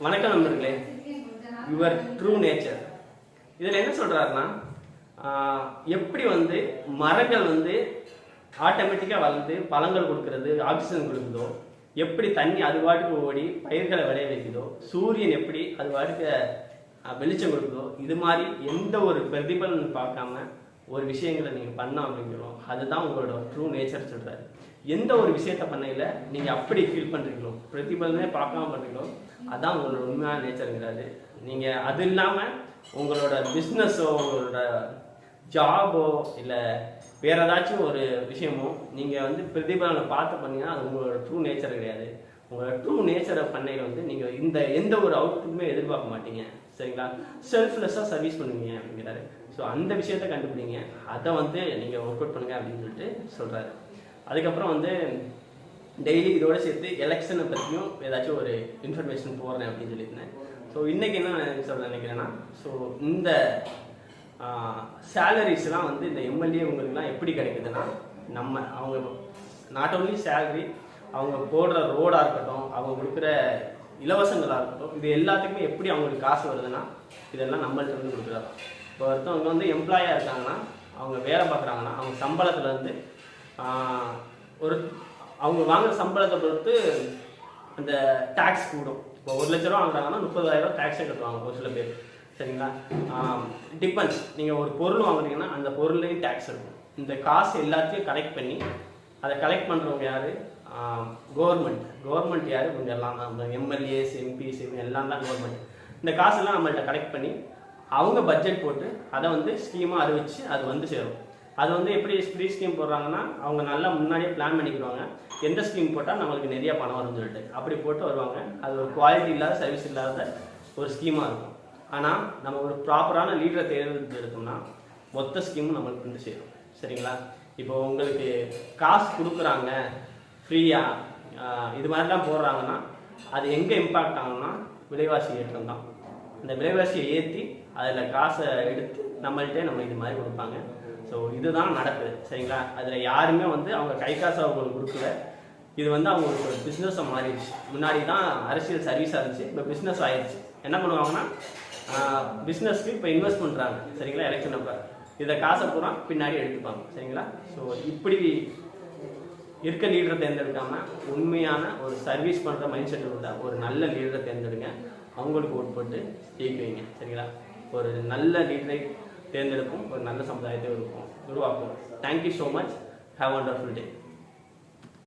வணக்கம் நண்பர்களே. Your true nature இதில் என்ன சொல்றாருன்னா, எப்படி மரங்கள் ஆட்டோமேட்டிக்காக வளர்ந்து பழங்கள் கொடுக்கறது, ஆக்சிஜன் கொடுக்குதோ, எப்படி தண்ணி அது பாட்டுக்கு ஓடி பயிர்களை விளைய வைக்குதோ, சூரியன் எப்படி அது பாட்டுக்கு வெளிச்சம் கொடுக்குதோ, இது மாதிரி எந்த ஒரு பிரதிபலன் பார்க்காம ஒரு விஷயங்களை நீங்கள் பண்ணோம் அப்படிங்கிறோம். அதுதான் உங்களோட ட்ரூ நேச்சர் சொல்கிறாரு. எந்த ஒரு விஷயத்த பண்ணையில் நீங்கள் அப்படி ஃபீல் பண்ணுறீங்களோ, பிரதிபலனே பார்க்காம பண்ணுறீங்களோ, அதான் உங்களோட உண்மையான நேச்சருங்கிறாரு. நீங்கள் அது இல்லாமல் உங்களோட பிஸ்னஸோ, உங்களோட ஜாபோ, இல்லை வேற ஏதாச்சும் ஒரு விஷயமோ நீங்கள் பிரதிபலனை பார்த்து பண்ணீங்கன்னா அது உங்களோட ட்ரூ நேச்சர் கிடையாது. உங்களோட ட்ரூ நேச்சரை பண்ணையில் நீங்கள் எந்த ஒரு அவுட்புட்டுமே எதிர்பார்க்க மாட்டீங்க. சரிங்களா? செல்ஃப்லெஸ்ஸாக சர்வீஸ் பண்ணுவீங்க அப்படிங்கிறாரு. ஸோ அந்த விஷயத்த கண்டுபிடிங்க, அதை நீங்கள் ஒர்க் அவுட் பண்ணுங்க அப்படின்னு சொல்லிட்டு சொல்கிறாரு. அதுக்கப்புறம் டெய்லி இதோட சேர்த்து எலெக்ஷனை பற்றியும் ஏதாச்சும் ஒரு இன்ஃபர்மேஷன் போடுறேன் அப்படின்னு சொல்லியிருந்தேன். ஸோ இன்றைக்கி என்ன சொல்ல நினைக்கிறேன்னா, ஸோ இந்த சேலரிஸ்லாம் இந்த எம்எல்ஏ உங்களுக்குலாம் எப்படி கிடைக்குதுன்னா, அவங்க நாட் ஓன்லி சேலரி, அவங்க போடுற ரோடாக இருக்கட்டும், அவங்க கொடுக்குற இலவசங்களாக இருக்கட்டும், இது எல்லாத்துக்குமே எப்படி அவங்களுக்கு காசு வருதுன்னா, இதெல்லாம் நம்மள்ட்ட கொடுக்குறாங்க. இப்போ ஒருத்தவங்க எம்ப்ளாயாக இருக்காங்கன்னா, அவங்க வேலை பார்க்குறாங்கன்னா, அவங்க சம்பளத்துலேருந்து அவங்க வாங்குற சம்பளத்தை பொறுத்து அந்த டேக்ஸ் கூடும். இப்போ 1 லட்ச ரூபா வாங்குறாங்கன்னா 30,000 டேக்ஸே கட்டுவாங்க ஒரு சில பேர். சரிங்களா? டிபெண்ட்ஸ். நீங்கள் ஒரு பொருள் வாங்குறீங்கன்னா அந்த பொருள்லேயும் டேக்ஸ் இருக்கும். இந்த காசு எல்லாத்தையும் கலெக்ட் பண்ணி அதை கலெக்ட் பண்ணுறவங்க யார்? கவர்மெண்ட் யார்? இவங்க எல்லாம் தான். எம்எல்ஏஸ், எம்பிஸ், இவங்க எல்லாம் தான் கவர்மெண்ட். இந்த காசெல்லாம் நம்மள்கிட்ட கலெக்ட் பண்ணி அவங்க பட்ஜெட் போட்டு அதை ஸ்கீமாக அறிவிச்சு அது சேரும். அது எப்படி ஃப்ரீ ஸ்கீம் போடுறாங்கன்னா, அவங்க நல்லா முன்னாடியே பிளான் பண்ணிக்கிடுவாங்க, எந்த ஸ்கீம் போட்டால் நம்மளுக்கு நிறைய பணம் வரும்னு சொல்லிட்டு அப்படி போட்டு வருவாங்க. அது ஒரு குவாலிட்டி இல்லாத, சர்வீஸ் இல்லாத ஒரு ஸ்கீமாக இருக்கும். ஆனால் நம்ம ஒரு ப்ராப்பரான லீடரை தேர்ந்தெடுத்தோம்னா மொத்த ஸ்கீமும் நம்மளுக்கு சேரும். சரிங்களா? இப்போ உங்களுக்கு காசு கொடுக்குறாங்க ஃப்ரீயாக, இது மாதிரிலாம் போடுறாங்கன்னா அது எங்கே இம்பாக்ட் ஆகும்னா விலைவாசி ஏற்றம் தான். அந்த விலைவாசியை ஏற்றி அதில் காசை எடுத்து நம்மள்கிட்ட நம்ம இது மாதிரி கொடுப்பாங்க. ஸோ இதுதான் நடக்குது. சரிங்களா? அதில் யாருமே அவங்க கை காசை அவங்களுக்கு கொடுக்கல. இது அவங்களுக்கு ஒரு பிஸ்னஸை மாறிடுச்சு. முன்னாடி தான் அரசியல் சர்வீஸாக இருந்துச்சு, இப்போ பிஸ்னஸ் ஆயிடுச்சு. என்ன பண்ணுவாங்கன்னா, பிஸ்னஸ்க்கு இப்போ இன்வெஸ்ட் பண்ணுறாங்க. சரிங்களா? எலெக்ஷன் அப்போ இதை காசை பூரா பின்னாடி எடுத்துப்பாங்க. சரிங்களா? ஸோ இப்படி இருக்க லீடரை தேர்ந்தெடுக்காமல் உண்மையான ஒரு சர்வீஸ் பண்ணுற மைண்ட் செட் உள்ள ஒரு நல்ல லீடரை தேர்ந்தெடுங்க. அவங்களுக்கு ஓட் போட்டு ஜெயிக்குவீங்க. சரிங்களா? ஒரு நல்ல லீடரை தேர்ந்தெடுப்போம், ஒரு நல்ல சமுதாயத்தை உருவாக்குவோம். Thank you so much. Have wonderful day.